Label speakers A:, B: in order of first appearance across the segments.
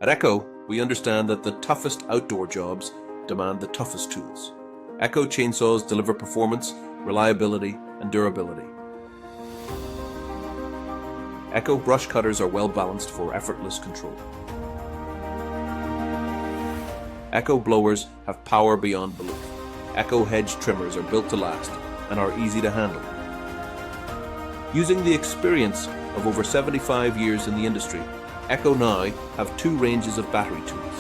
A: At Echo, we understand that the toughest outdoor jobs demand the toughest tools. Echo chainsaws deliver performance, reliability, and durability. Echo brush cutters are well balanced for effortless control. Echo blowers have power beyond belief. Echo hedge trimmers are built to last and are easy to handle. Using the experience of over 75 years in the industry, Echo now have two ranges of battery tools,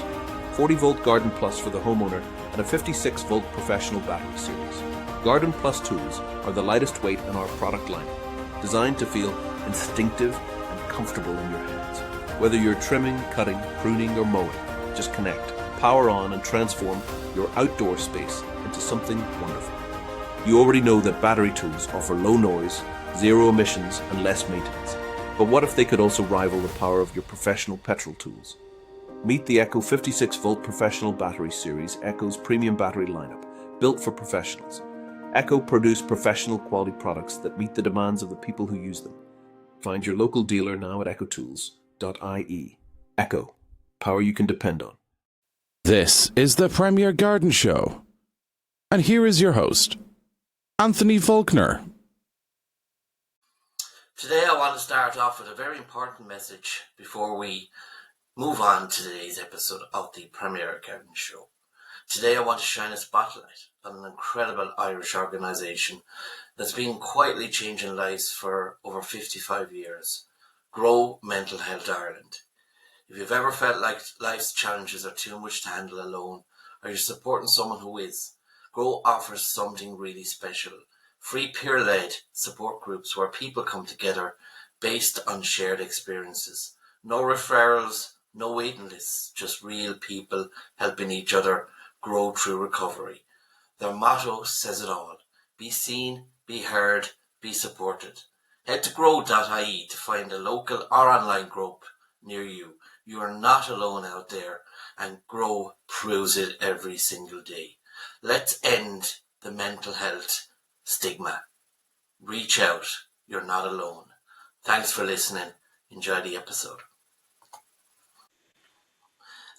A: 40-volt Garden Plus for the homeowner and a 56-volt professional battery series. Garden Plus tools are the lightest weight in our product line, designed to feel instinctive and comfortable in your hands. Whether you're trimming, cutting, pruning, or mowing, just connect, power on, and transform your outdoor space into something wonderful. You already know that battery tools offer low noise, zero emissions, and less maintenance. But what if they could also rival the power of your professional petrol tools? Meet the Echo 56-volt Professional Battery Series, Echo's premium battery lineup, built for professionals. Echo produce professional quality products that meet the demands of the people who use them. Find your local dealer now at ecotools.ie. Echo, power you can depend on.
B: This is the Premier Garden Show. And here is your host, Anthony Faulkner.
C: Today I want to start off with a very important message before we move on to today's episode of the Premier Garden Show. Today I want to shine a spotlight on an incredible Irish organisation that's been quietly changing lives for over 55 years, Grow Mental Health Ireland. If you've ever felt like life's challenges are too much to handle alone, or you're supporting someone who is, Grow offers something really special. Free peer-led support groups where people come together based on shared experiences. No referrals, no waiting lists, just real people helping each other grow through recovery. Their motto says it all. Be seen, be heard, be supported. Head to grow.ie to find a local or online group near you. You are not alone out there, and Grow proves it every single day. Let's end the mental health stigma. Reach out. You're not alone. Thanks for listening. Enjoy the episode.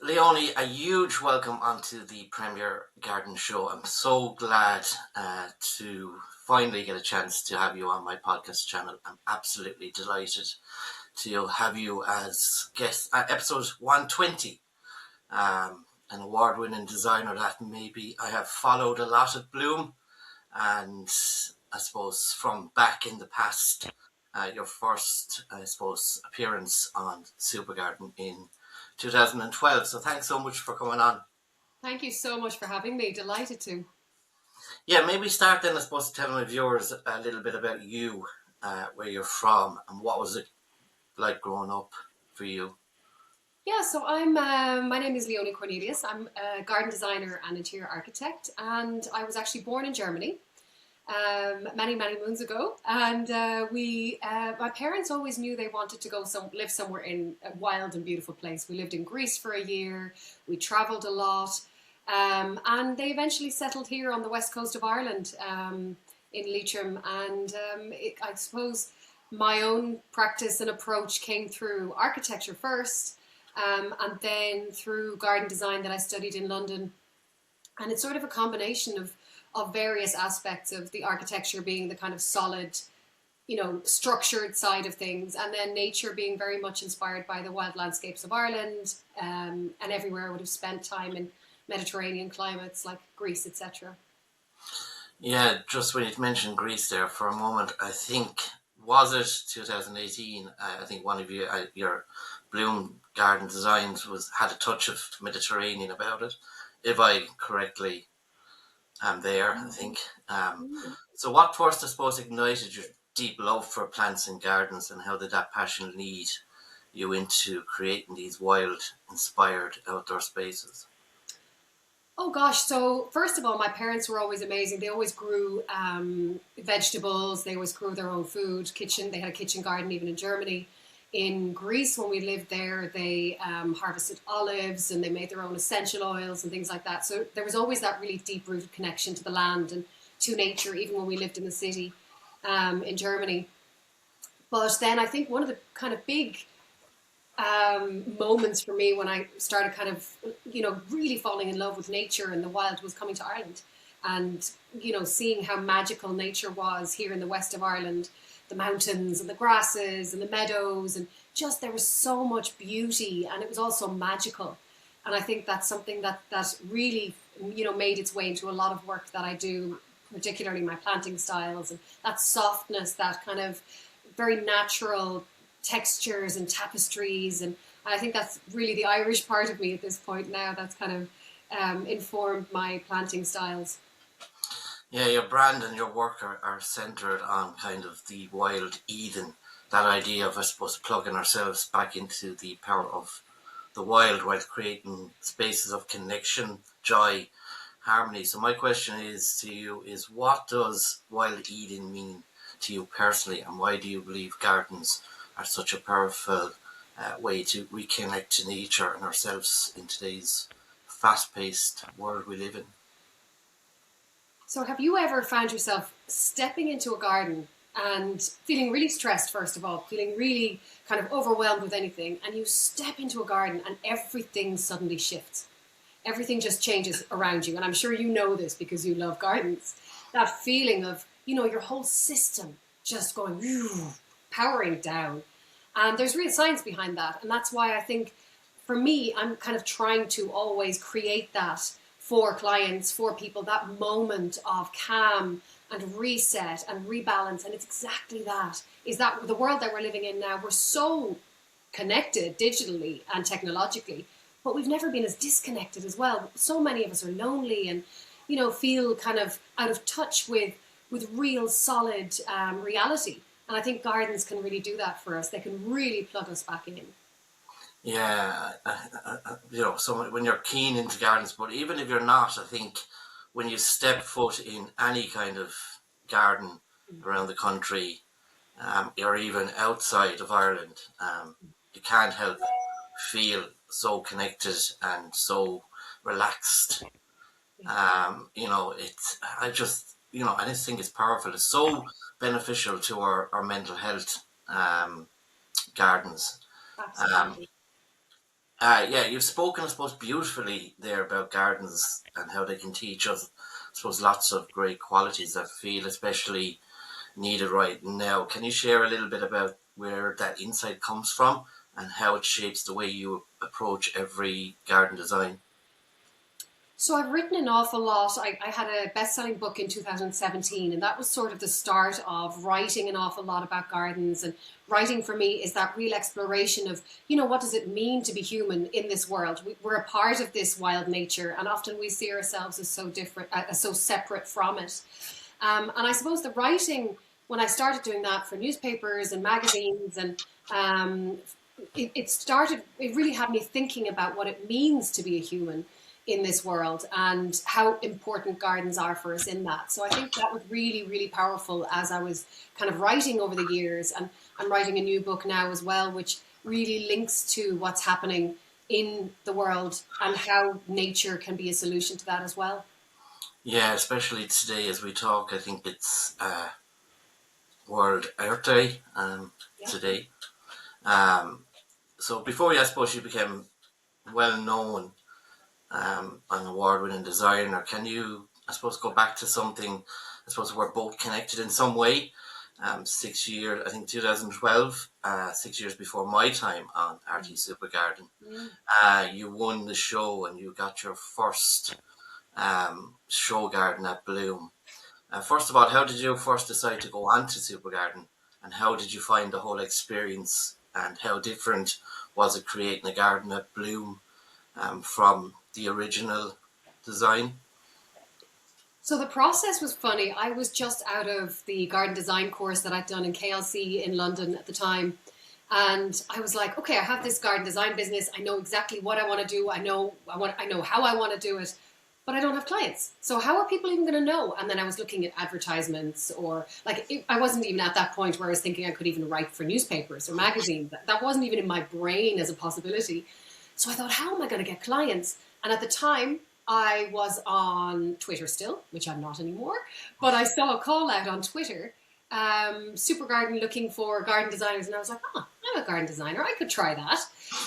C: Leonie, a huge welcome onto the Premier Garden Show. I'm so glad to finally get a chance to have you on my podcast channel. I'm absolutely delighted to have you as guest at episode 120. An award-winning designer that maybe I have followed a lot at Bloom, and I suppose from back in the past, your first, appearance on Super Garden in 2012. So thanks so much for coming on.
D: Thank you so much for having me. Delighted to.
C: Yeah, maybe start then, I suppose, telling my viewers a little bit about you, where you're from, and what was it like growing up for you?
D: Yeah, so my name is Leonie Cornelius. I'm a garden designer and interior architect, and I was actually born in Germany many moons ago. And my parents always knew they wanted to go live somewhere in a wild and beautiful place. We lived in Greece for a year. We travelled a lot, and they eventually settled here on the west coast of Ireland, in Leitrim. And I suppose my own practice and approach came through architecture first. And then through garden design that I studied in London. And it's sort of a combination of various aspects of the architecture being the kind of solid, structured side of things, and then nature being very much inspired by the wild landscapes of Ireland, and everywhere I would have spent time in Mediterranean climates like Greece, etc.
C: Yeah, just when you mentioned Greece there for a moment, I think, was it 2018? I think one of your Bloom Garden Designs had a touch of Mediterranean about it, if I correctly am there, I think. So what first, I suppose, ignited your deep love for plants and gardens, and how did that passion lead you into creating these wild, inspired outdoor spaces?
D: Oh gosh, so first of all, my parents were always amazing. They always grew vegetables, they always grew their own food, they had a kitchen garden even in Germany. In Greece, when we lived there, they harvested olives and they made their own essential oils and things like that. So there was always that really deep-rooted connection to the land and to nature, even when we lived in the city in Germany. But then I think one of the kind of big moments for me when I started kind of, really falling in love with nature and the wild was coming to Ireland. And, seeing how magical nature was here in the west of Ireland, the mountains and the grasses and the meadows, and just there was so much beauty, and it was also magical. And I think that's something that really, made its way into a lot of work that I do, particularly my planting styles, and that softness, that kind of very natural textures and tapestries. And I think that's really the Irish part of me at this point now that's kind of informed my planting styles.
C: Yeah, your brand and your work are centered on kind of the wild Eden, that idea of, I suppose, plugging ourselves back into the power of the wild while creating spaces of connection, joy, harmony. So my question is to you is, what does wild Eden mean to you personally, and why do you believe gardens are such a powerful way to reconnect to nature and ourselves in today's fast-paced world we live in?
D: So have you ever found yourself stepping into a garden and feeling really stressed, first of all, feeling really kind of overwhelmed with anything, and you step into a garden and everything suddenly shifts? Everything just changes around you. And I'm sure you know this because you love gardens. That feeling of, your whole system just going, powering down. And there's real science behind that. And that's why I think, for me, I'm kind of trying to always create that for clients, for people, that moment of calm and reset and rebalance. And it's exactly that. Is that the world that we're living in now? We're so connected digitally and technologically, but we've never been as disconnected as well. So many of us are lonely and, feel kind of out of touch with real solid reality. And I think gardens can really do that for us. They can really plug us back in.
C: Yeah, so when you're keen into gardens, but even if you're not, I think when you step foot in any kind of garden around the country, or even outside of Ireland, you can't help feel so connected and so relaxed. I just think it's powerful. It's so beneficial to our mental health, gardens. Um,
D: Absolutely.
C: yeah, you've spoken, I suppose, beautifully there about gardens and how they can teach us, I suppose, lots of great qualities that feel especially needed right now. Can you share a little bit about where that insight comes from and how it shapes the way you approach every garden design?
D: So I've written an awful lot. I had a best-selling book in 2017, and that was sort of the start of writing an awful lot about gardens. And writing for me is that real exploration of, what does it mean to be human in this world? We're a part of this wild nature, and often we see ourselves as so different, as so separate from it. And I suppose the writing, when I started doing that for newspapers and magazines, and it really had me thinking about what it means to be a human in this world and how important gardens are for us in that. So I think that was really, really powerful as I was kind of writing over the years. And I'm writing a new book now as well, which really links to what's happening in the world and how nature can be a solution to that as well.
C: Yeah, especially today as we talk, I think it's World Earth Day
D: Yeah.
C: today. So before you, I suppose, you became well known, an award-winning designer, can you, I suppose, go back to something, I suppose, we're both connected in some way? 6 years, I think 2012, 6 years before my time on RT Super Garden,
D: Mm.
C: you won the show and you got your first show garden at Bloom. First of all, how did you first decide to go on to Super Garden, and how did you find the whole experience, and how different was it creating a garden at Bloom from the original design?
D: So the process was funny. I was just out of the garden design course that I'd done in KLC in London at the time. And I was like, okay, I have this garden design business. I know exactly what I want to do. I know how I want to do it, but I don't have clients. So how are people even going to know? And then I was looking at advertisements, or I wasn't even at that point where I was thinking I could even write for newspapers or magazines. That wasn't even in my brain as a possibility. So I thought, how am I going to get clients? And at the time, I was on Twitter still, which I'm not anymore, but I saw a call out on Twitter, Super Garden looking for garden designers, and I was like, I'm a garden designer. I could try that.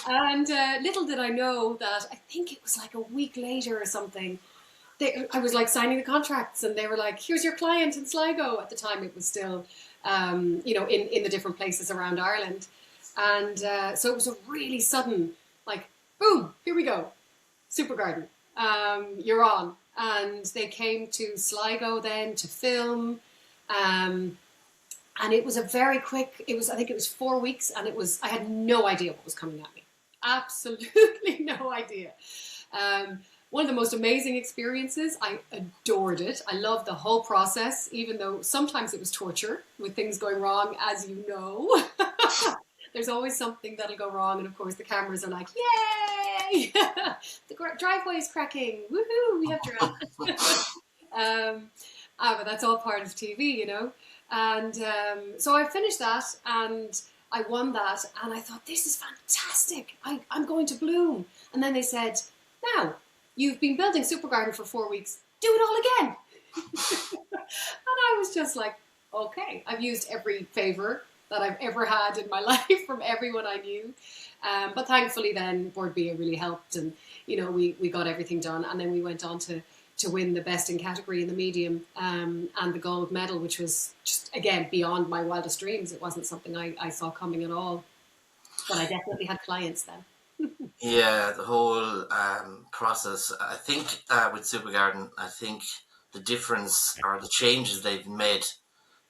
D: And little did I know that I think it was like a week later or something. I was like signing the contracts, and they were like, "Here's your client in Sligo." At the time, it was still, in the different places around Ireland, and so it was a really sudden, like, boom, here we go, Super Garden, you're on. And they came to Sligo then to film, and it was a very quick. I think it was 4 weeks, and I had no idea what was coming at me, absolutely no idea. One of the most amazing experiences. I adored it. I loved the whole process, even though sometimes it was torture with things going wrong, as you know. There's always something that'll go wrong, and of course the cameras are like, "Yay! The driveway is cracking! Woohoo! We have drama." But that's all part of TV, you know. And so I finished that, and I won that, and I thought, this is fantastic. I'm going to bloom. And then they said, now, you've been building Super Garden for 4 weeks. Do it all again. And I was just like, okay. I've used every favour that I've ever had in my life from everyone I knew. But thankfully then Board B really helped, and, you know, we got everything done. And then we went on to win the best in category in the medium, and the gold medal, which was just, again, beyond my wildest dreams. It wasn't something I saw coming at all. But I definitely had clients then.
C: Yeah, the whole process. I think with Super Garden, I think the difference or the changes they've made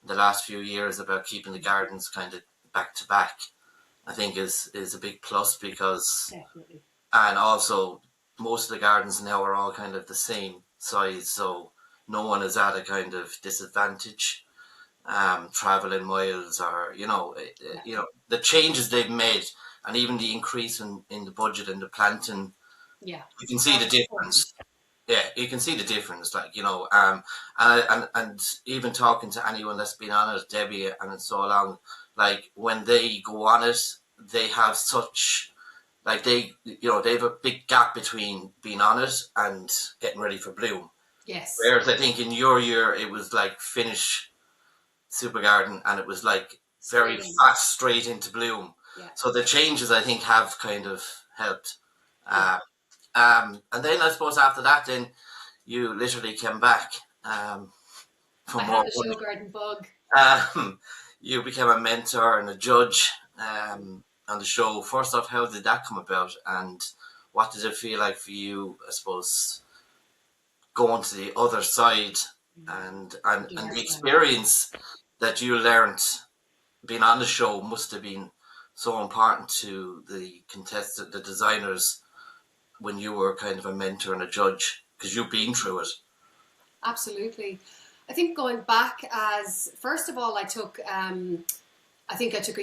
C: in the last few years about keeping the gardens kind of back to back, I think is a big plus, because
D: Definitely.
C: and also most of the gardens now are all kind of the same size, so no one is at a kind of disadvantage traveling miles, or the changes they've made, and even the increase in the budget and the planting.
D: Yeah,
C: You can see the difference. Yeah, you can see the difference, and even talking to anyone that's been on it, Debbie, and so long, like when they go on it, they have such, like they have a big gap between being on it and getting ready for bloom.
D: yes.
C: Whereas I think in your year it was like finish Super Garden and it was like very fast straight into bloom.
D: Yeah.
C: So the changes I think have kind of helped. And then I suppose after that, then you literally came back for
D: I
C: more.
D: had the show garden bug.
C: You became a mentor and a judge on the show. First off, how did that come about, and what did it feel like for you, I suppose, going to the other side, and the experience that you learned being on the show must have been so important to the contestant, the designers, when you were kind of a mentor and a judge, because you've been through it.
D: Absolutely. I think going back, as first of all, I took a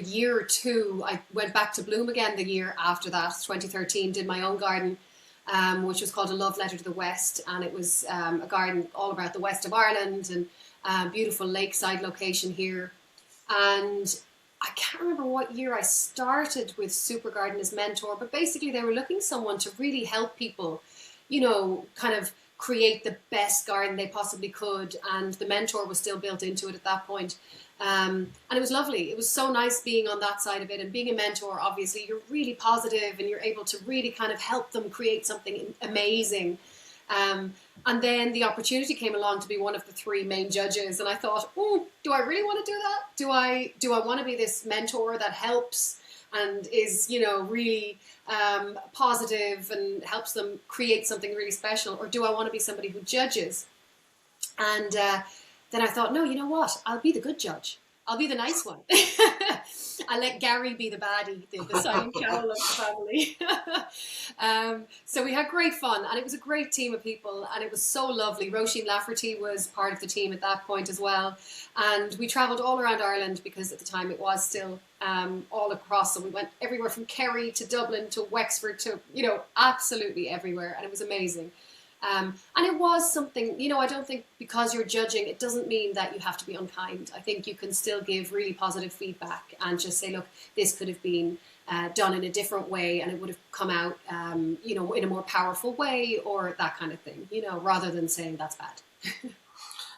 D: year or two. I went back to bloom again the year after that, 2013, did my own garden, which was called A Love Letter to the West. And it was a garden all about the west of Ireland, and beautiful lakeside location here. And I can't remember what year I started with Super Garden as mentor, but basically they were looking someone to really help people, kind of create the best garden they possibly could. And the mentor was still built into it at that point. And it was lovely. It was so nice being on that side of it. And being a mentor, obviously, you're really positive and you're able to really kind of help them create something amazing. And then the opportunity came along to be one of the 3 main judges, and I thought, do I really want to do that? Do I want to be this mentor that helps and is, really positive and helps them create something really special, or do I want to be somebody who judges? And then I thought, no, you know what? I'll be the good judge. I'll be the nice one. I'll let Gary be the baddie, the silent cowl of the family. So we had great fun, and it was a great team of people, and it was so lovely. Roisin Lafferty was part of the team at that point as well. And we travelled all around Ireland, because at the time it was still all across. So we went everywhere from Kerry to Dublin to Wexford to, absolutely everywhere. And it was amazing. And it was something, I don't think because you're judging, it doesn't mean that you have to be unkind. I think you can still give really positive feedback and just say, look, this could have been done in a different way, and it would have come out, in a more powerful way, or that kind of thing, rather than saying that's bad.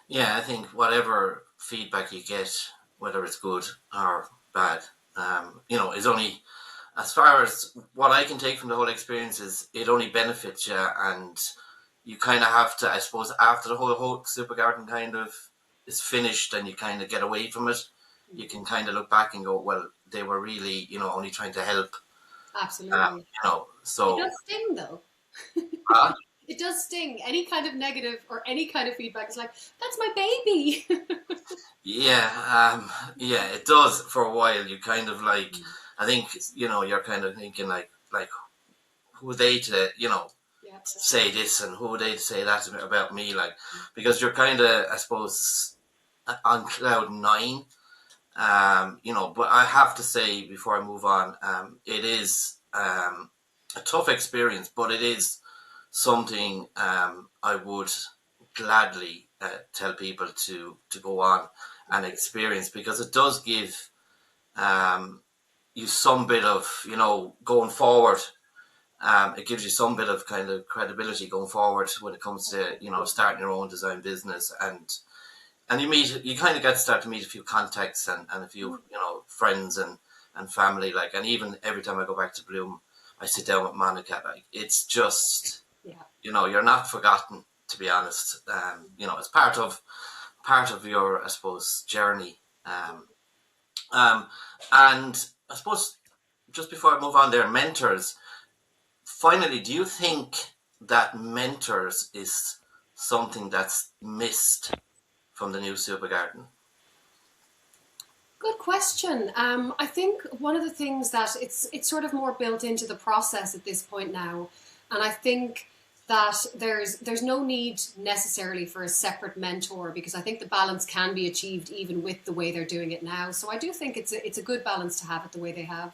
C: Yeah, I think whatever feedback you get, whether it's good or bad, is only, as far as what I can take from the whole experience, is it only benefits you, and you kind of have to, I suppose, after the whole super garden kind of is finished and you kind of get away from it, you can kind of look back and go, well, they were really, only trying to help.
D: Absolutely.
C: So
D: It does sting, though.
C: uh,
D: It does sting. Any kind of negative or any kind of feedback is like, that's my baby.
C: yeah, it does for a while. You kind of like, I think, you're kind of thinking like who are they to,
D: Yeah.
C: say this, and who are they to say that about me, like, because you're kind of, I suppose, on cloud nine. But I have to say before I move on, it is a tough experience, but it is something I would gladly tell people to go on and experience, because it does give you some bit of, going forward. It gives you some bit of kind of credibility going forward when it comes to, starting your own design business, and you kind of get to start to meet a few contacts and a few, friends and family, like, and even every time I go back to Bloom, I sit down with Monica, like, it's just, you're not forgotten, to be honest. It's part of your, I suppose, journey. And I suppose, just before I move on there, mentors, finally, do you think that mentors is something that's missed from the new Super Garden?
D: Good question. I think one of the things that it's sort of more built into the process at this point now, and I think that there's no need necessarily for a separate mentor, because I think the balance can be achieved even with the way they're doing it now. So I do think it's a good balance to have it the way they have.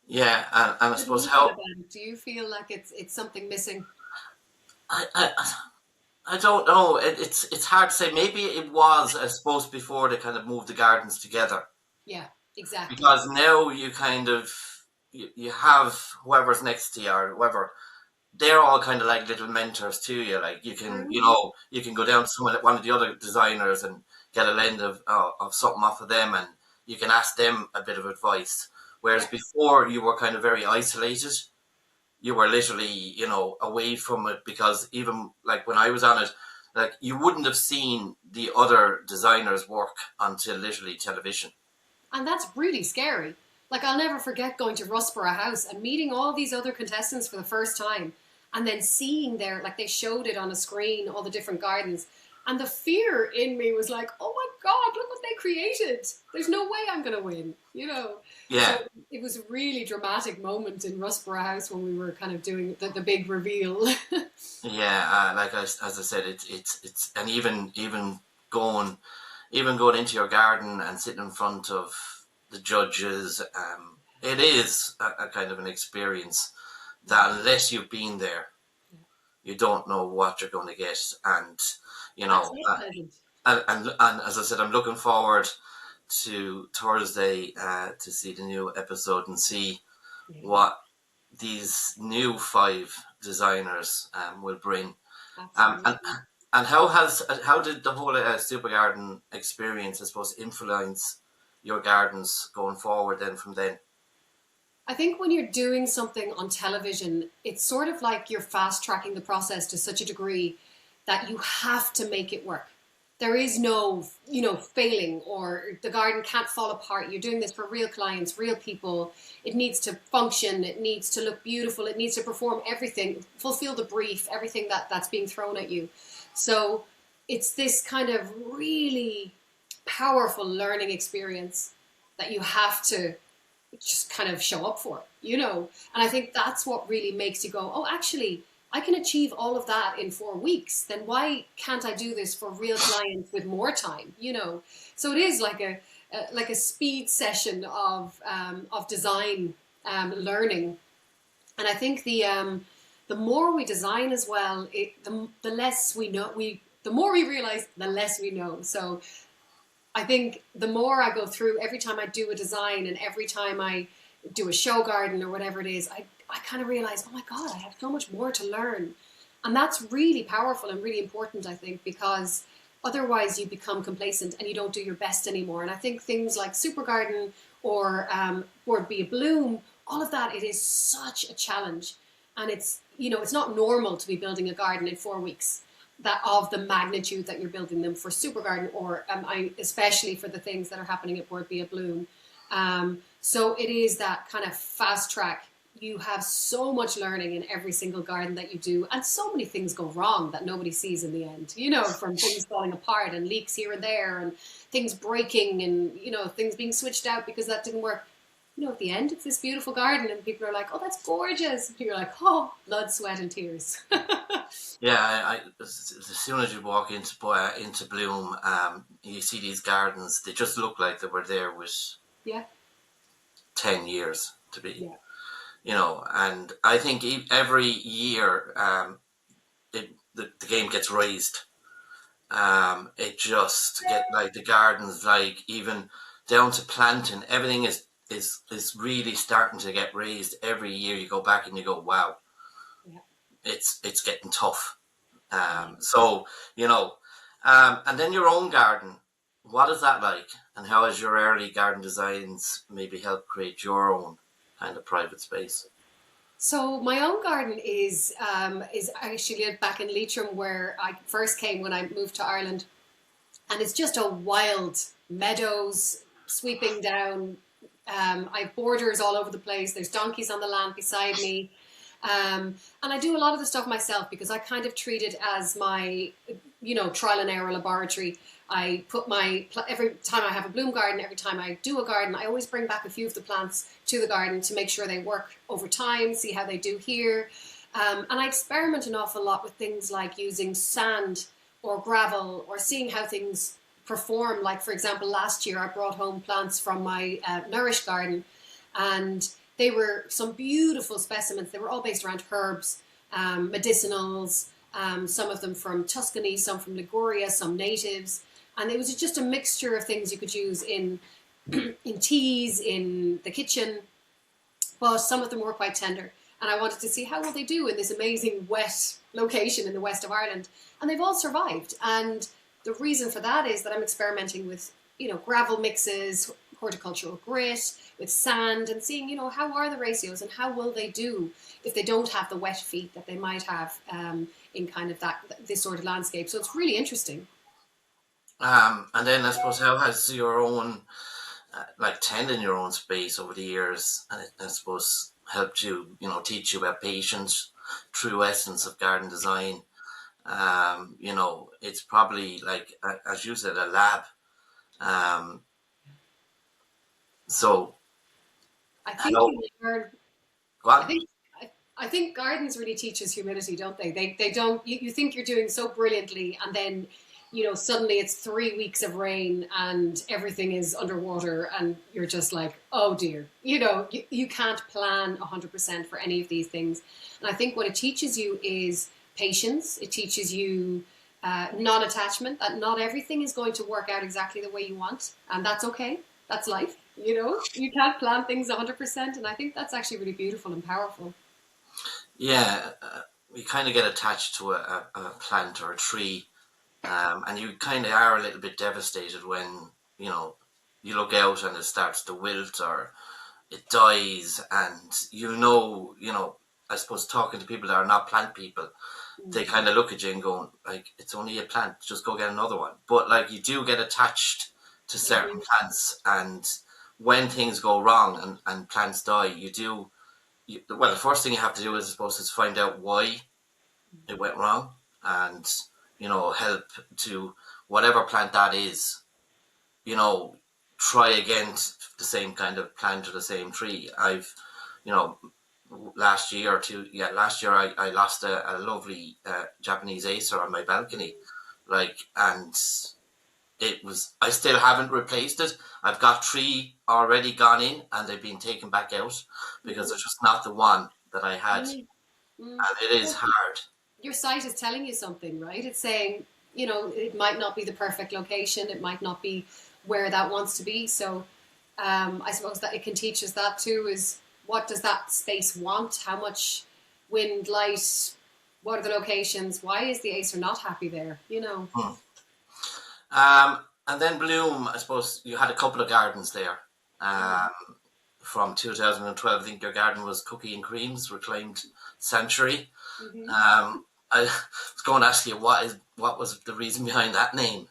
C: Yeah, and I
D: What do
C: suppose
D: you feel
C: how
D: about it? Do you feel like it's something missing?
C: I don't know. It's hard to say. Maybe it was, I suppose, before they kind of moved the gardens together,
D: Yeah, exactly.
C: because now you kind of you have whoever's next to you or whoever. They're all kind of like little mentors to you. Like, you can, you can go down to one of the other designers and get a lend of something off of them, and you can ask them a bit of advice. Whereas before, you were kind of very isolated. You were literally, away from it, because even like when I was on it, like, you wouldn't have seen the other designers' work until literally television.
D: And that's really scary. Like, I'll never forget going to Rusborough House and meeting all these other contestants for the first time, and then seeing like, they showed it on a screen, all the different gardens. And the fear in me was like, oh my God, look what they created. There's no way I'm going to win,
C: Yeah.
D: So it was a really dramatic moment in Rusborough House when we were kind of doing the big reveal.
C: Yeah, like as I said, it's and even going into your garden and sitting in front of the judges, it is a kind of an experience that, unless you've been there, you don't know what you're going to get. And and as I said, I'm looking forward to Thursday to see the new episode and see what these new 5 designers will bring. And how did the whole Super Garden experience, I suppose, influence your gardens going forward then from then?
D: I think when you're doing something on television, it's sort of like you're fast tracking the process to such a degree that you have to make it work. There is no, failing, or the garden can't fall apart. You're doing this for real clients, real people. It needs to function. It needs to look beautiful. It needs to perform everything, fulfill the brief, everything that's being thrown at you. So it's this kind of really powerful learning experience that you have to just kind of show up for, And I think that's what really makes you go, oh, actually, I can achieve all of that in 4 weeks. Then why can't I do this for real clients with more time? So it is like a speed session of design learning, and I think the more we design as well, the less we know. The more we realize, the less we know. So I think the more I go through, every time I do a design and every time I do a show garden or whatever it is, I kind of realize, oh my God, I have so much more to learn. And that's really powerful and really important, I think, because otherwise you become complacent and you don't do your best anymore. And I think things like Super Garden or Board Be a Bloom, all of that, it is such a challenge. And it's, it's not normal to be building a garden in 4 weeks, that of the magnitude that you're building them for Super Garden, or especially for the things that are happening at Board Be a Bloom. So it is that kind of fast track. You have so much learning in every single garden that you do, and so many things go wrong that nobody sees in the end, from things falling apart and leaks here and there and things breaking and, things being switched out because that didn't work. At the end, it's this beautiful garden and people are like, oh, that's gorgeous. And you're like, oh, blood, sweat and tears.
C: Yeah, as soon as you walk into bloom, you see these gardens. They just look like they were there with 10 years to be.
D: Yeah.
C: And I think every year the game gets raised. It just get like the gardens, like even down to planting, everything is really starting to get raised every year. You go back and you go, wow, it's getting tough. So, and then your own garden, what is that like? And how has your early garden designs maybe helped create your own kind of private space?
D: So my own garden is actually back in Leitrim, where I first came when I moved to Ireland. And it's just a wild meadows sweeping down. I have borders all over the place. There's donkeys on the land beside me. And I do a lot of the stuff myself because I kind of treat it as my, trial and error laboratory. I put every time I have a bloom garden, every time I do a garden, I always bring back a few of the plants to the garden to make sure they work over time, see how they do here. And I experiment an awful lot with things like using sand or gravel or seeing how things perform. Like, for example, last year I brought home plants from my Nourish garden, and they were some beautiful specimens. They were all based around herbs, medicinals, some of them from Tuscany, some from Liguria, some natives. And it was just a mixture of things you could use in teas, in the kitchen, but some of them were quite tender. And I wanted to see how will they do in this amazing wet location in the west of Ireland. And they've all survived. And the reason for that is that I'm experimenting with, gravel mixes, horticultural grit, with sand, and seeing, how are the ratios and how will they do if they don't have the wet feet that they might have in kind of this sort of landscape. So it's really interesting.
C: And then I suppose, how has your own, tending your own space over the years, and I suppose helped you, teach you about patience, true essence of garden design. It's probably like, as you said, a lab. So
D: I think you learn.
C: what?
D: I think gardens really teaches humility, don't they? They don't. You think you're doing so brilliantly, and then suddenly it's 3 weeks of rain and everything is underwater, and you're just like, oh dear. You can't plan 100% for any of these things. And I think what it teaches you is patience. It teaches you non-attachment, that not everything is going to work out exactly the way you want, and that's okay. That's life. You can't plan things 100%, and I think that's actually really beautiful and powerful.
C: Yeah, we kind of get attached to a plant or a tree, and you kind of are a little bit devastated when you look out and it starts to wilt or it dies, and I suppose talking to people that are not plant people, they kind of look at you and going like, it's only a plant, just go get another one. But like, you do get attached to certain plants, and when things go wrong and plants die, the first thing you have to do is, I suppose, is find out why it went wrong, and help to whatever plant that is, try again the same kind of plant or the same tree. I've last year I lost a lovely Japanese acer on my balcony, and I still haven't replaced it. I've got 3 already gone in, and they've been taken back out because it's just not the one that I had. And it is hard.
D: Your site is telling you something, right? It's saying, it might not be the perfect location. It might not be where that wants to be. So I suppose that it can teach us that too, is what does that space want? How much wind, light, what are the locations? Why is the acer not happy there?
C: And then bloom, I suppose you had a couple of gardens there. From 2012, I think your garden was Cookie and Cream's Reclaimed Sanctuary. I was going to ask you what was the reason behind that name?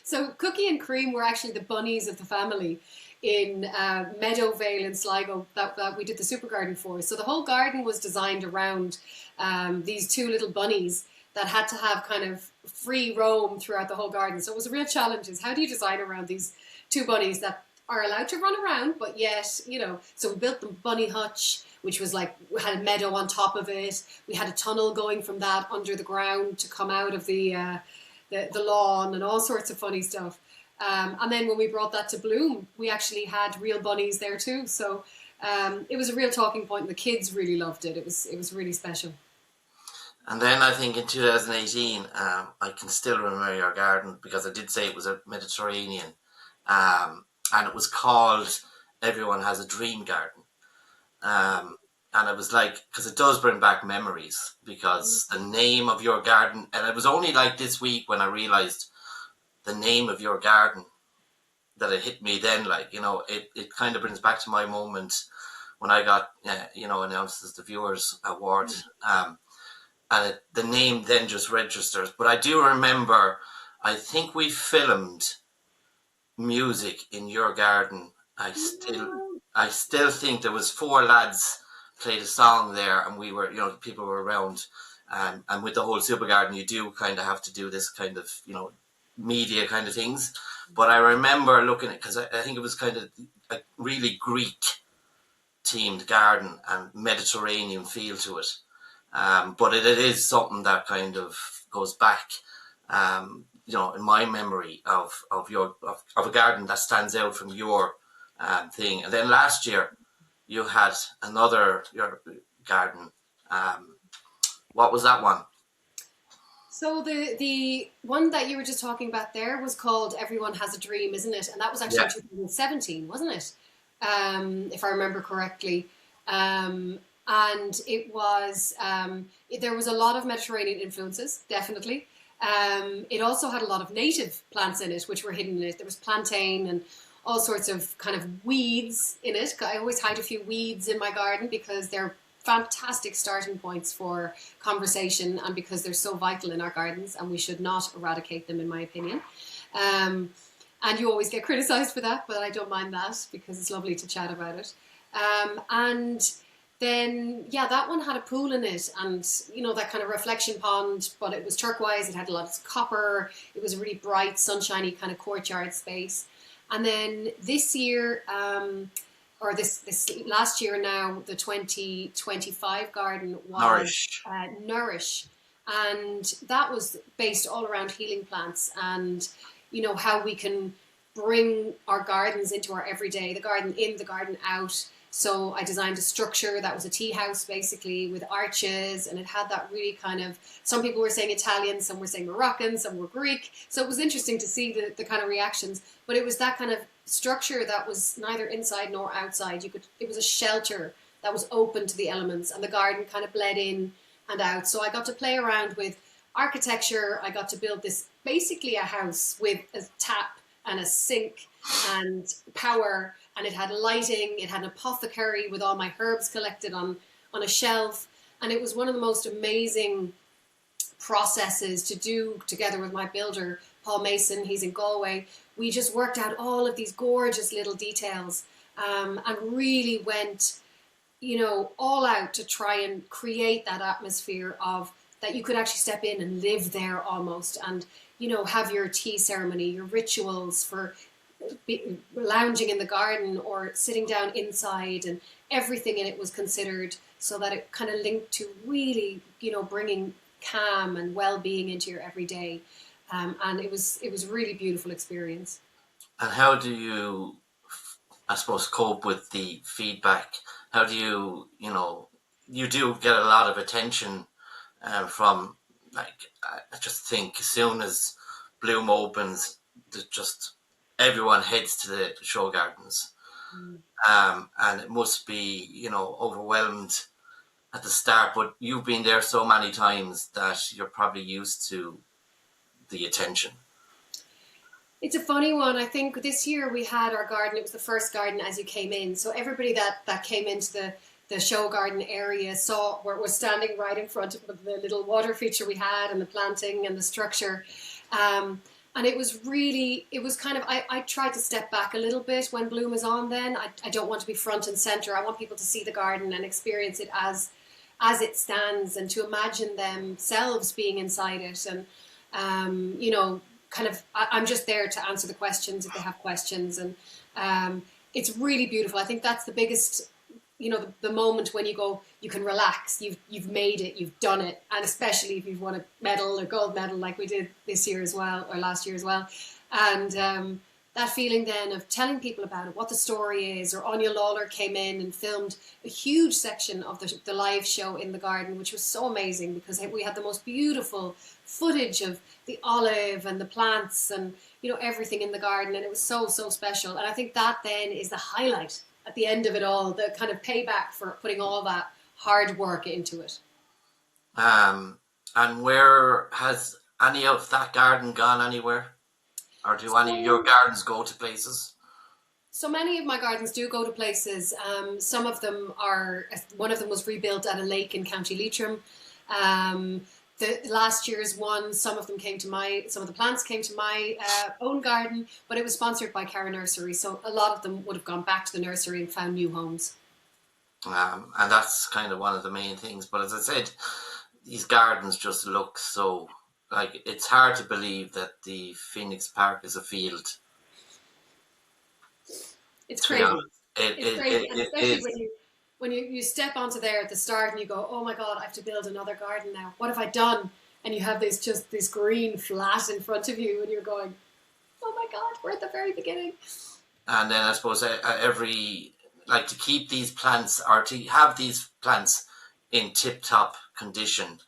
D: So Cookie and Cream were actually the bunnies of the family in Meadowvale in Sligo that we did the super garden for. So the whole garden was designed around these two little bunnies that had to have kind of free roam throughout the whole garden. So it was a real challenge, is how do you design around these two bunnies that are allowed to run around, but yet, so we built the bunny hutch, which was like, we had a meadow on top of it. We had a tunnel going from that under the ground to come out of the lawn and all sorts of funny stuff. And then when we brought that to Bloom, we actually had real bunnies there too. So it was a real talking point, and the kids really loved it. It was really special.
C: And then I think in 2018, I can still remember your garden because I did say it was a Mediterranean, and it was called Everyone Has a Dream Garden. And it was like, because it does bring back memories, because the name of your garden, and it was only like this week when I realised the name of your garden that it hit me then, it kind of brings back to my moment when I got, announced as the Viewers Award. And the name then just registers. But I do remember, I think we filmed music in your garden. I still think there was 4 lads played a song there, and we were, people were around. And with the whole super garden, you do kind of have to do this kind of, media kind of things. But I remember looking at, because I think it was kind of a really Greek themed garden and Mediterranean feel to it. But it is something that kind of goes back, in my memory of a garden that stands out from your thing. And then last year you had your garden. What was that one?
D: So the one that you were just talking about there was called Everyone Has a Dream, isn't it? And that was actually 2017, wasn't it? If I remember correctly. And it was, there was a lot of Mediterranean influences, definitely. It also had a lot of native plants in it, which were hidden in it. There was plantain and all sorts of kind of weeds in it. I always hide a few weeds in my garden because they're fantastic starting points for conversation, and because they're so vital in our gardens, and we should not eradicate them, in my opinion. And you always get criticised for that, but I don't mind that because it's lovely to chat about it. And then, that one had a pool in it, and that kind of reflection pond, but it was turquoise. It had a lot of copper. It was a really bright, sunshiny kind of courtyard space. And then this year, or this last year now, the 2025 garden was Nourish. And that was based all around healing plants and, how we can bring our gardens into our everyday, the garden in, the garden out. So I designed a structure that was a tea house, basically, with arches, and it had that really kind of, some people were saying Italian, some were saying Moroccan, some were Greek. So it was interesting to see the kind of reactions. But it was that kind of structure that was neither inside nor outside. It was a shelter that was open to the elements, and the garden kind of bled in and out. So I got to play around with architecture. I got to build this, basically a house with a tap and a sink and power, and it had lighting. It had an apothecary with all my herbs collected on a shelf, and it was one of the most amazing processes to do together with my builder, Paul Mason. He's in Galway. We just worked out all of these gorgeous little details, and really went, all out to try and create that atmosphere of that you could actually step in and live there almost, and have your tea ceremony, your rituals for lounging in the garden or sitting down inside, and everything in it was considered so that it kind of linked to really, bringing calm and well-being into your everyday. And it was a really beautiful experience.
C: And how do you, I suppose, cope with the feedback? How do you, you do get a lot of attention from, I just think as soon as Bloom opens, everyone heads to the show gardens. And it must be, overwhelmed at the start, but you've been there so many times that you're probably used to the attention.
D: It's a funny one. I think this year we had our garden. It was the first garden as you came in. So everybody that came into the show garden area saw where was standing right in front of the little water feature we had and the planting and the structure. And it was really, it was kind of, I tried to step back a little bit when Bloom is on then. I don't want to be front and center. I want people to see the garden and experience it as it stands and to imagine themselves being inside it. And, you know, kind of, I'm just there to answer the questions if they have questions. And it's really beautiful. I think that's the biggest, you know, the moment when you go, you can relax, you've made it, you've done it. And especially if you've won a medal, a gold medal like we did this year as well, or last year as well. And that feeling then of telling people about it, what the story is, or Anya Lawler came in and filmed a huge section of the live show in the garden, which was so amazing because we had the most beautiful footage of the olive and the plants and, you know, everything in the garden. And it was so, so special. And I think that then is the highlight at the end of it all, the kind of payback for putting all that hard work into it.
C: And where has any of that garden gone anywhere? Or do any of your gardens go to places?
D: So many of my gardens do go to places. Some of them are, one of them was rebuilt at a lake in County Leitrim. The last year's one, some of the plants came to my own garden, but it was sponsored by Cara Nursery. So a lot of them would have gone back to the nursery and found new homes.
C: And that's kind of one of the main things. But as I said, these gardens just look so, like, it's hard to believe that the Phoenix Park is a field.
D: It's crazy.
C: It's
D: crazy, and especially when you step onto there at the start and you go, oh my God, I have to build another garden now. What have I done? And you have this green flat in front of you and you're going, oh my God, we're at the very beginning.
C: And then I suppose to keep these plants or to have these plants in tip-top condition,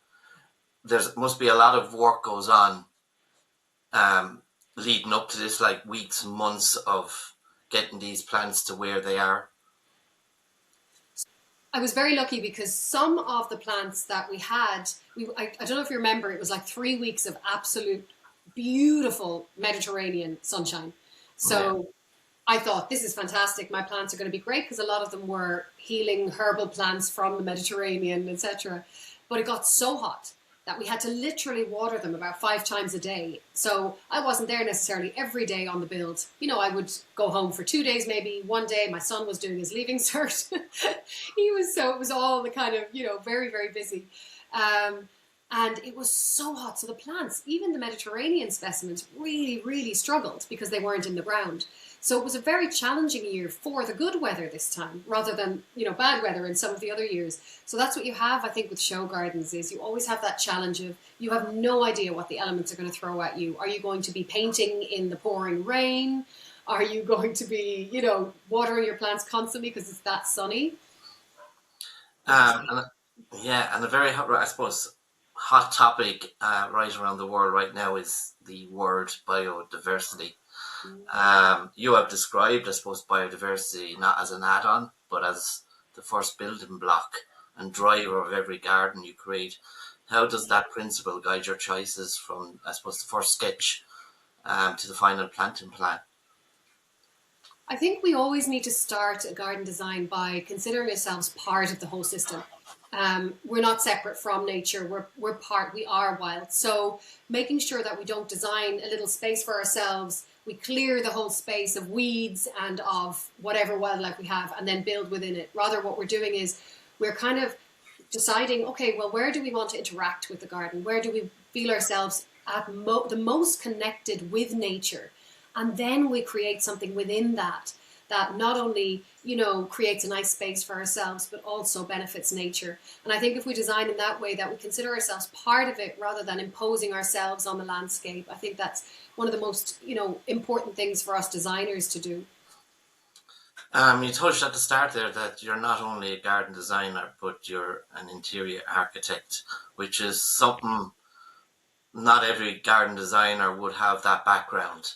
C: there must be a lot of work goes on leading up to this, like weeks, months of getting these plants to where they are.
D: I was very lucky because some of the plants that we had, I don't know if you remember, it was like 3 weeks of absolute beautiful Mediterranean sunshine. So I thought, this is fantastic. My plants are going to be great because a lot of them were healing herbal plants from the Mediterranean, etc. But it got so hot that we had to literally water them about 5 times a day. So I wasn't there necessarily every day on the build. You know, I would go home for 2 days, maybe. One day my son was doing his leaving cert. It was all the kind of, you know, very, very busy. And it was so hot. So the plants, even the Mediterranean specimens, really, really struggled because they weren't in the ground. So it was a very challenging year for the good weather this time, rather than, you know, bad weather in some of the other years. So that's what you have, I think, with show gardens is you always have that challenge of you have no idea what the elements are going to throw at you. Are you going to be painting in the pouring rain? Are you going to be, you know, watering your plants constantly because it's that sunny?
C: And a very hot, I suppose, hot topic right around the world right now is the word biodiversity. You have described, I suppose, biodiversity not as an add-on, but as the first building block and driver of every garden you create. How does that principle guide your choices from, I suppose, the first sketch to the final planting plan?
D: I think we always need to start a garden design by considering ourselves part of the whole system. We're not separate from nature. We are wild. So making sure that we don't design a little space for ourselves, we clear the whole space of weeds and of whatever wildlife we have and then build within it. Rather, what we're doing is we're kind of deciding, okay, well, where do we want to interact with the garden? Where do we feel ourselves at the most connected with nature? And then we create something within that not only, you know, creates a nice space for ourselves, but also benefits nature. And I think if we design in that way, that we consider ourselves part of it rather than imposing ourselves on the landscape, I think that's one of the most, you know, important things for us designers to do.
C: You touched at the start there that you're not only a garden designer, but you're an interior architect, which is something not every garden designer would have that background.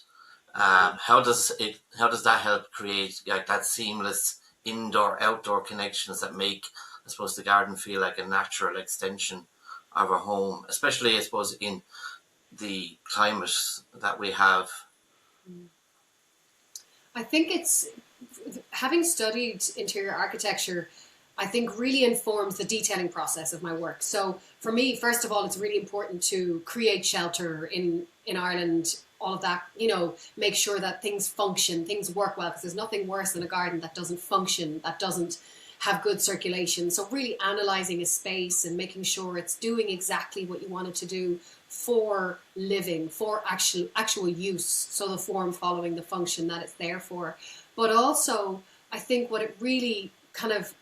C: How does that help create like that seamless indoor-outdoor connections that make, I suppose, the garden feel like a natural extension of our home, especially, I suppose, in the climate that we have
D: I think it's having studied interior architecture, I think really informs the detailing process of my work. So for me, first of all, it's really important to create shelter in Ireland, all of that, make sure that things function, things work well, because there's nothing worse than a garden that doesn't function, that doesn't have good circulation. So really analyzing a space and making sure it's doing exactly what you want it to do for living, for actual use. So the form following the function that it's there for. But also, I think what it really kind of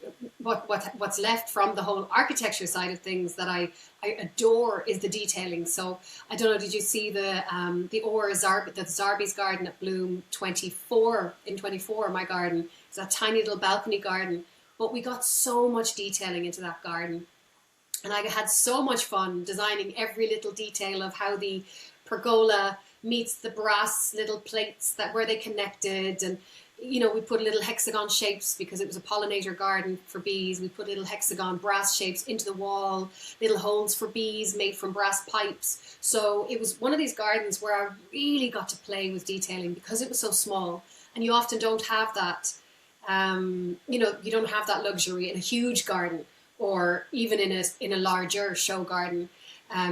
D: what's left from the whole architecture side of things that I adore is the detailing. So I don't know, did you see the Zarby's garden at Bloom 24 in 24? My garden is a tiny little balcony garden, but we got so much detailing into that garden. And I had so much fun designing every little detail of how the pergola meets the brass little plates that where they connected. And, we put little hexagon shapes because it was a pollinator garden for bees. We put little hexagon brass shapes into the wall, little holes for bees made from brass pipes. So it was one of these gardens where I really got to play with detailing because it was so small. And you often don't have that, you don't have that luxury in a huge garden, or even in a larger show garden,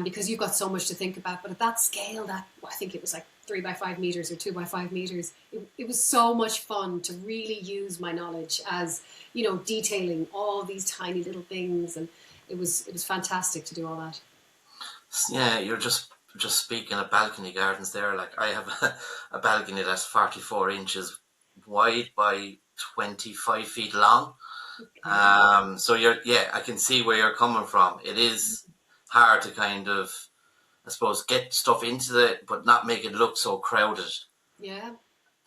D: because you've got so much to think about. But at that scale, I think it was like 3 by 5 meters or 2 by 5 meters. It was so much fun to really use my knowledge as detailing all these tiny little things, and it was fantastic to do all that.
C: Yeah, you're just speaking of balcony gardens there. Like I have a balcony that's 44 inches wide by 25 feet long. So I can see where you're coming from. It is hard to kind of, I suppose, get stuff into it, but not make it look so crowded.
D: Yeah.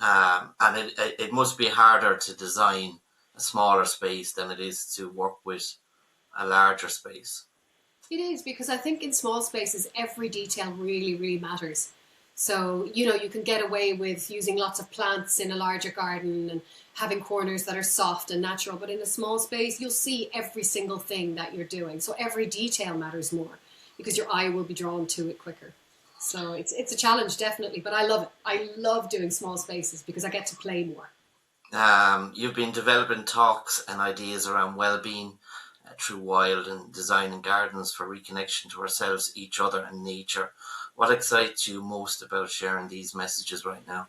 C: And it must be harder to design a smaller space than it is to work with a larger space.
D: It is, because I think in small spaces, every detail really, really matters. So, you can get away with using lots of plants in a larger garden and having corners that are soft and natural. But in a small space, you'll see every single thing that you're doing. So every detail matters more because your eye will be drawn to it quicker. So it's a challenge, definitely. But I love it. I love doing small spaces because I get to play more.
C: You've been developing talks and ideas around well-being through wild and designing gardens for reconnection to ourselves, each other and nature. What excites you most about sharing these messages right now?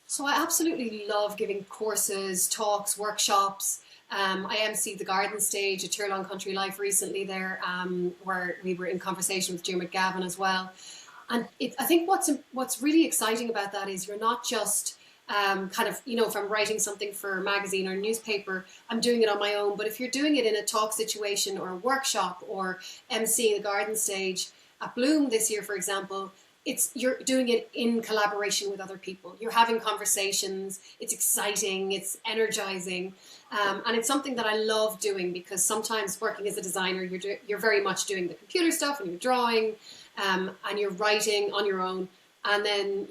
D: So I absolutely love giving courses, talks, workshops. I emceed the garden stage at Tirlawn Country Life recently there, where we were in conversation with Jim McGavin as well. And I think what's really exciting about that is you're not just if I'm writing something for a magazine or a newspaper, I'm doing it on my own. But if you're doing it in a talk situation or a workshop or emceeing the garden stage at Bloom this year, for example, you're doing it in collaboration with other people. You're having conversations. It's exciting. It's energizing. And it's something that I love doing because sometimes working as a designer, you're very much doing the computer stuff and you're drawing and you're writing on your own. And then,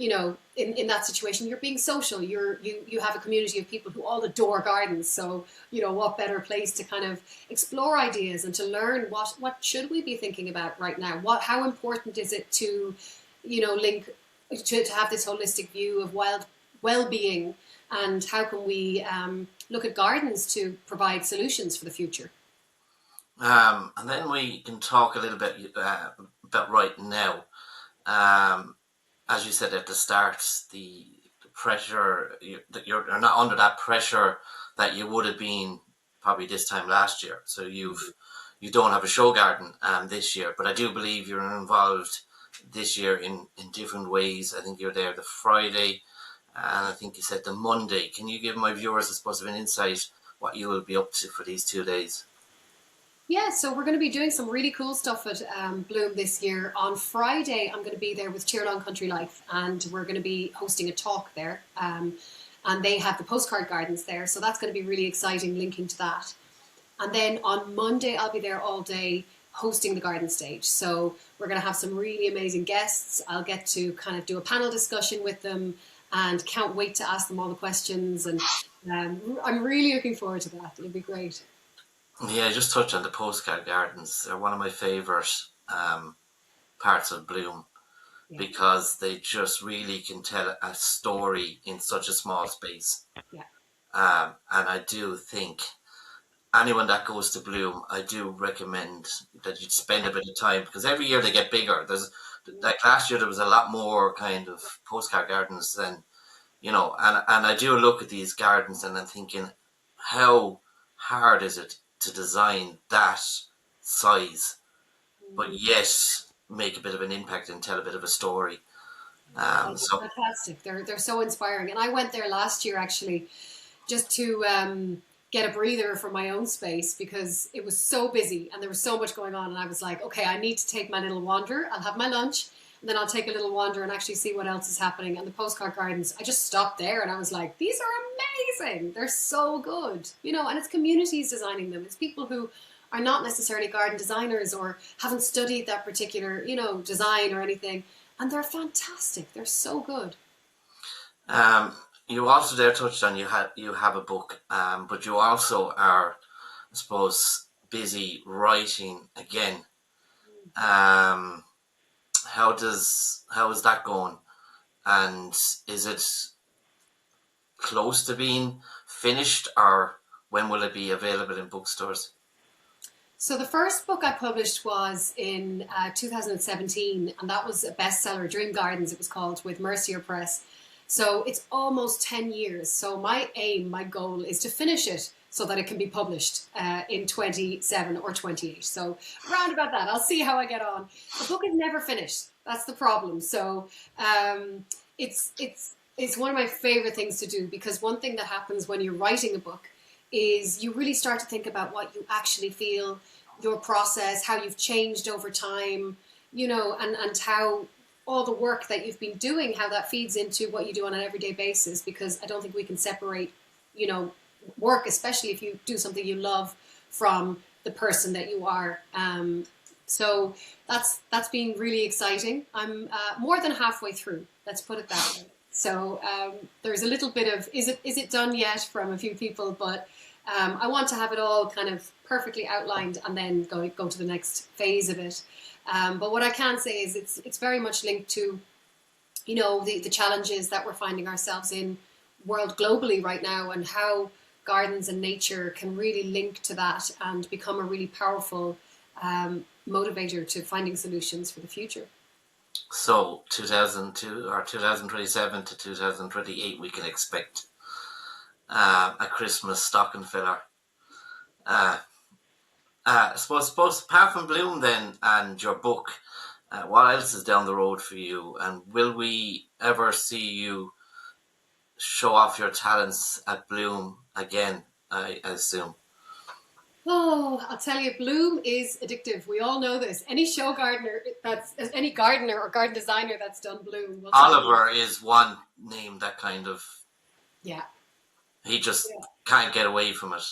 D: in that situation, you're being social. You have a community of people who all adore gardens. So, what better place to kind of explore ideas and to learn what should we be thinking about right now? How important is it to, link to have this holistic view of well-being, and how can we look at gardens to provide solutions for the future?
C: And then we can talk a little bit about right now. As you said at the start, the pressure, you're not under that pressure that you would have been probably this time last year. So you don't have a show garden this year, but I do believe you're involved this year in different ways. I think you're there the Friday, and I think you said the Monday. Can you give my viewers, I suppose, an insight what you will be up to for these 2 days?
D: Yeah, so we're going to be doing some really cool stuff at Bloom this year. On Friday, I'm going to be there with Tirlawn Country Life, and we're going to be hosting a talk there. And they have the postcard gardens there, so that's going to be really exciting, linking to that. And then on Monday, I'll be there all day hosting the garden stage. So we're going to have some really amazing guests. I'll get to kind of do a panel discussion with them, and can't wait to ask them all the questions. And I'm really looking forward to that. It'll be great.
C: Yeah, just touch on the postcard gardens. They're one of my favourite parts of Bloom. because they just really can tell a story in such a small space.
D: Yeah.
C: And I do think anyone that goes to Bloom, I do recommend that you spend a bit of time, because every year they get bigger. There's like last year there was a lot more kind of postcard gardens than, and I do look at these gardens and I'm thinking, how hard is it to design that size, but yet make a bit of an impact and tell a bit of a story.
D: Oh,
C: So
D: they're fantastic. They're so inspiring. And I went there last year actually just to get a breather from my own space because it was so busy and there was so much going on. And I was like, okay, I need to take my little wander. I'll have my lunch and then I'll take a little wander and actually see what else is happening. And the postcard gardens, I just stopped there and I was like, these are amazing. They're so good, and it's communities designing them. It's people who are not necessarily garden designers or haven't studied that particular, design or anything. And they're fantastic. They're so good.
C: you also there touched on you have a book, but you also are, I suppose, busy writing again. How is that going? And is it close to being finished, or when will it be available in bookstores?
D: So the first book I published was in 2017, and that was a bestseller, Dream Gardens it was called, with Mercier Press. So it's almost 10 years. So my goal is to finish it so that it can be published in 27 or 28. So around about that, I'll see how I get on. The book is never finished. That's the problem. So it's one of my favorite things to do, because one thing that happens when you're writing a book is you really start to think about what you actually feel, your process, how you've changed over time, and how all the work that you've been doing, how that feeds into what you do on an everyday basis, because I don't think we can separate, work, especially if you do something you love, from the person that you are. So that's been really exciting. I'm more than halfway through, let's put it that way. So there's a little bit of, is it done yet from a few people, but I want to have it all kind of perfectly outlined and then go to the next phase of it. But what I can say is it's very much linked to, the challenges that we're finding ourselves in world globally right now, and how gardens and nature can really link to that and become a really powerful motivator to finding solutions for the future.
C: So 2002 or 2027 to 2028, we can expect a Christmas stocking filler. I suppose apart from Bloom then and your book, what else is down the road for you? And will we ever see you show off your talents at Bloom again, I assume?
D: Oh, I'll tell you, Bloom is addictive. We all know this. Any any gardener or garden designer that's done Bloom will tell you.
C: Oliver is one name that kind of,
D: Yeah.
C: he just can't get away from it.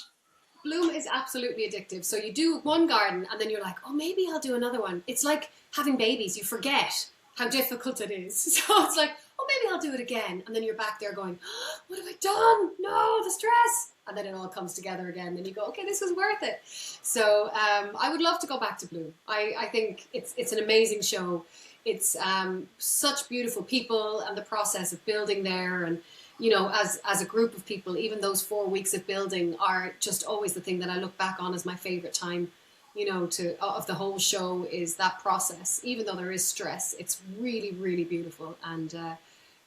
D: Bloom is absolutely addictive. So you do one garden and then you're like, oh, maybe I'll do another one. It's like having babies. You forget how difficult it is. So it's like, oh, maybe I'll do it again. And then you're back there going, oh, what have I done? No, the stress. And then it all comes together again. Then you go, okay, this was worth it. So I would love to go back to Bloom. I think it's an amazing show. It's such beautiful people, and the process of building there, and as a group of people, even those 4 weeks of building are just always the thing that I look back on as my favorite time, of the whole show, is that process. Even though there is stress, it's really, really beautiful, and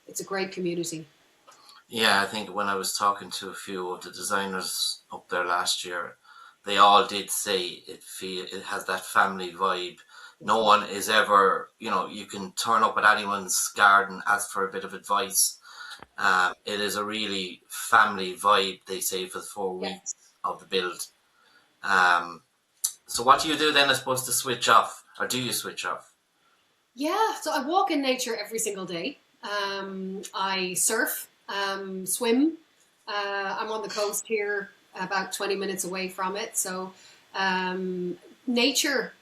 D: it's a great community.
C: Yeah, I think when I was talking to a few of the designers up there last year, they all did say it has that family vibe. No one is ever, you can turn up at anyone's garden, ask for a bit of advice. It is a really family vibe, they say, for the 4 weeks of the build. So what do you do then, I suppose, to switch off? Or do you switch off?
D: Yeah, so I walk in nature every single day. I surf, swim. I'm on the coast here, about 20 minutes away from it. So nature,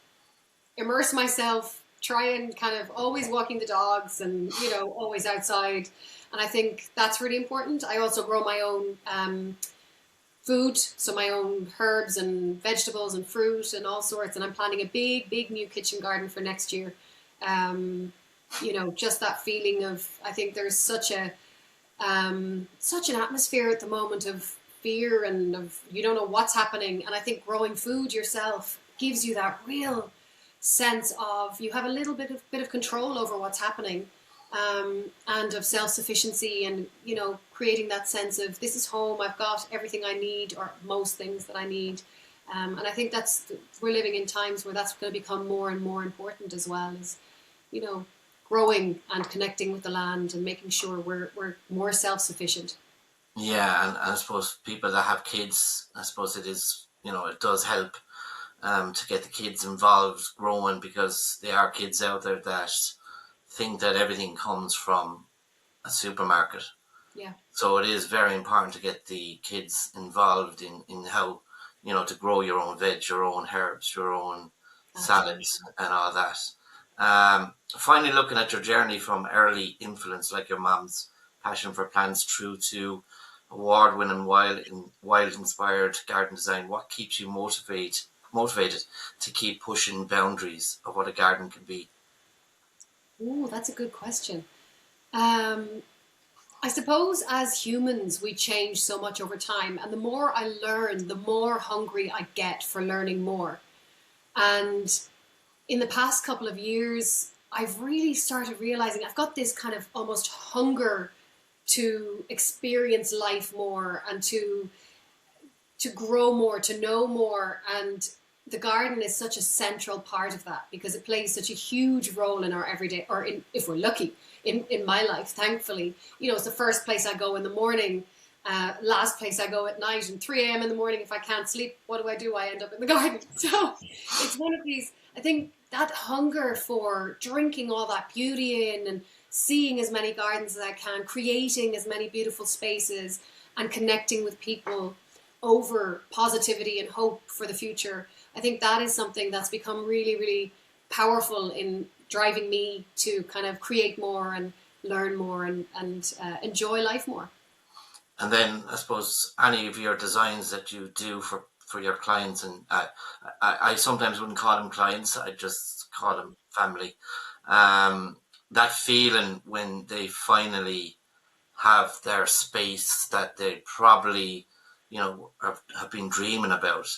D: immerse myself, try and kind of always walking the dogs and, always outside. And I think that's really important. I also grow my own food, so my own herbs and vegetables and fruit and all sorts. And I'm planning a big, big new kitchen garden for next year. just that feeling of, I think there's such an atmosphere at the moment of fear and of you don't know what's happening. And I think growing food yourself gives you that real sense of you have a little bit of control over what's happening, and of self-sufficiency, and creating that sense of this is home, I've got everything I need, or most things that I need. And I think we're living in times where that's going to become more and more important as well, as growing and connecting with the land and making sure we're more self-sufficient.
C: Yeah, and I suppose people that have kids, I suppose it is, it does help to get the kids involved growing, because there are kids out there that think that everything comes from a supermarket.
D: Yeah.
C: So it is very important to get the kids involved in how, to grow your own veg, your own herbs, your own salads and all that. Finally, looking at your journey from early influence, like your mom's passion for plants, through to award-winning wild-inspired garden design, what keeps you motivated to keep pushing boundaries of what a garden can be?
D: Oh, that's a good question. I suppose as humans, we change so much over time, and the more I learn, the more hungry I get for learning more. And in the past couple of years, I've really started realizing I've got this kind of almost hunger to experience life more, and to grow more, to know more. And the garden is such a central part of that, because it plays such a huge role in our everyday, or if we're lucky, in my life, thankfully. It's the first place I go in the morning, last place I go at night, and 3 a.m. in the morning, if I can't sleep, what do? I end up in the garden. So it's one of these, I think that hunger for drinking all that beauty in, and seeing as many gardens as I can, creating as many beautiful spaces, and connecting with people over positivity and hope for the future. I think that is something that's become really, really powerful in driving me to kind of create more and learn more, and enjoy life more.
C: And then I suppose any of your designs that you do for your clients, and I sometimes wouldn't call them clients, I just call them family. That feeling when they finally have their space that they probably, have been dreaming about,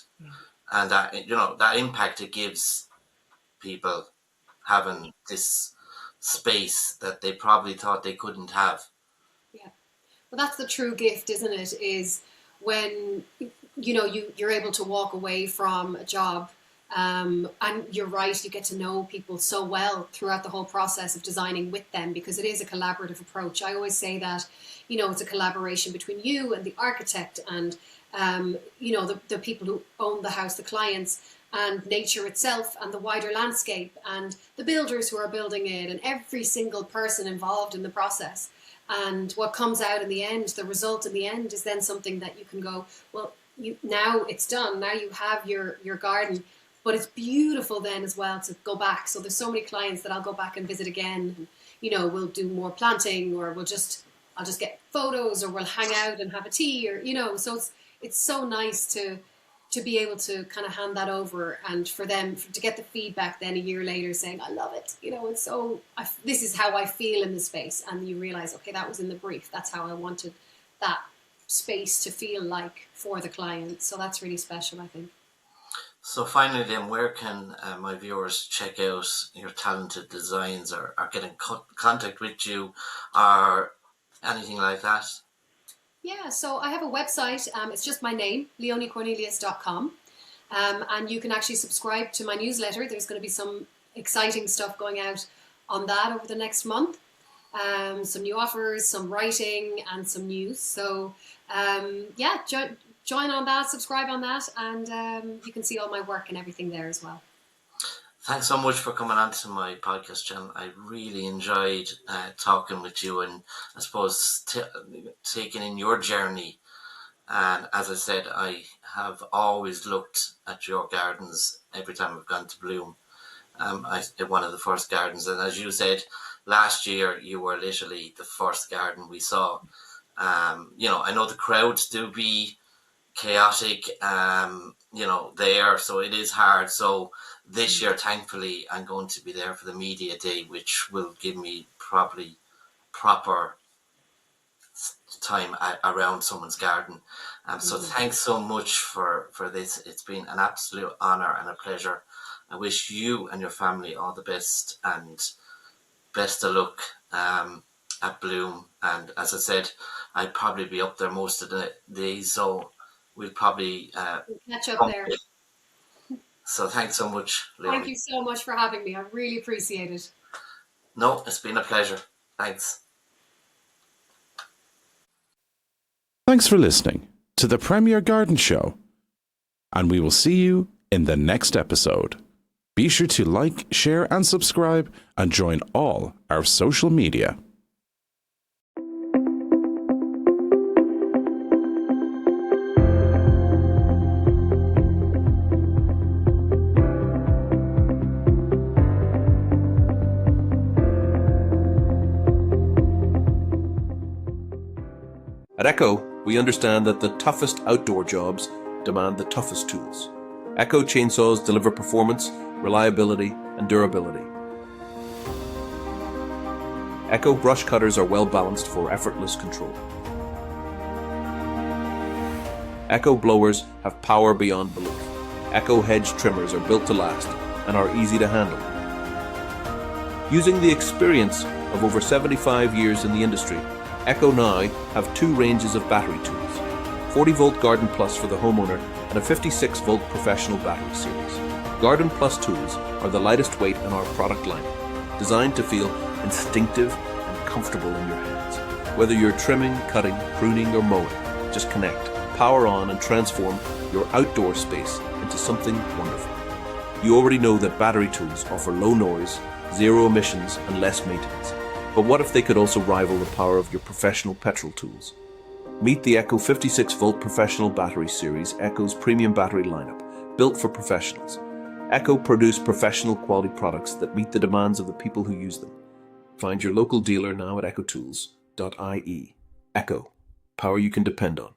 C: and that, that impact it gives people, having this space that they probably thought they couldn't have.
D: Yeah. Well, that's the true gift, isn't it? Is when you're able to walk away from a job, and you're right, you get to know people so well throughout the whole process of designing with them, because it is a collaborative approach. I always say that it's a collaboration between you and the architect, and the people who own the house, the clients, and nature itself, and the wider landscape, and the builders who are building it, and every single person involved in the process. And what comes out in the end, the result in the end, is then something that you can go, well, now it's done. Now you have your garden. But it's beautiful then as well to go back. So there's so many clients that I'll go back and visit again. And, we'll do more planting, or I'll just get photos, or we'll hang out and have a tea, or So it's so nice to be able to kind of hand that over, and for them to get the feedback then a year later saying, I love it. It's so, this is how I feel in the space. And you realize, okay, that was in the brief. That's how I wanted that space to feel like for the client. So that's really special, I think.
C: So finally then, where can my viewers check out your talented designs, or get in contact with you, or anything like that?
D: Yeah, so I have a website. It's just my name, leoniecornelius.com. And you can actually subscribe to my newsletter. There's going to be some exciting stuff going out on that over the next month. Some new offers, some writing, and some news. So join on that, subscribe on that, and you can see all my work and everything there as well.
C: Thanks so much for coming on to my podcast, Jen. I really enjoyed talking with you, and I suppose taking in your journey. And as I said, I have always looked at your gardens every time I've gone to Bloom. One of the first gardens, and as you said, last year you were literally the first garden we saw. I know the crowds do be chaotic, there, so it is hard. So This year, thankfully, I'm going to be there for the media day, which will give me probably proper time around someone's garden. So thanks so much for this. It's been an absolute honour and a pleasure. I wish you and your family all the best and best of luck at Bloom. And as I said, I'd probably be up there most of the days, so we'll probably
D: catch up there.
C: So thanks so much, Leonie.
D: Thank you so much for having me. I really appreciate it.
C: No, it's been a pleasure. Thanks.
B: Thanks for listening to the Premier Garden Show, and we will see you in the next episode. Be sure to like, share, and subscribe, and join all our social media.
A: At Echo, we understand that the toughest outdoor jobs demand the toughest tools. Echo chainsaws deliver performance, reliability, and durability. Echo brush cutters are well balanced for effortless control. Echo blowers have power beyond belief. Echo hedge trimmers are built to last and are easy to handle. Using the experience of over 75 years in the industry, Echo now have two ranges of battery tools, 40-volt Garden Plus for the homeowner and a 56-volt professional battery series. Garden Plus tools are the lightest weight in our product lineup, designed to feel instinctive and comfortable in your hands. Whether you're trimming, cutting, pruning, or mowing, just connect, power on, and transform your outdoor space into something wonderful. You already know that battery tools offer low noise, zero emissions, and less maintenance. But what if they could also rival the power of your professional petrol tools? Meet the Echo 56-volt Professional Battery Series, Echo's premium battery lineup, built for professionals. Echo produce professional quality products that meet the demands of the people who use them. Find your local dealer now at echotools.ie. Echo, power you can depend on.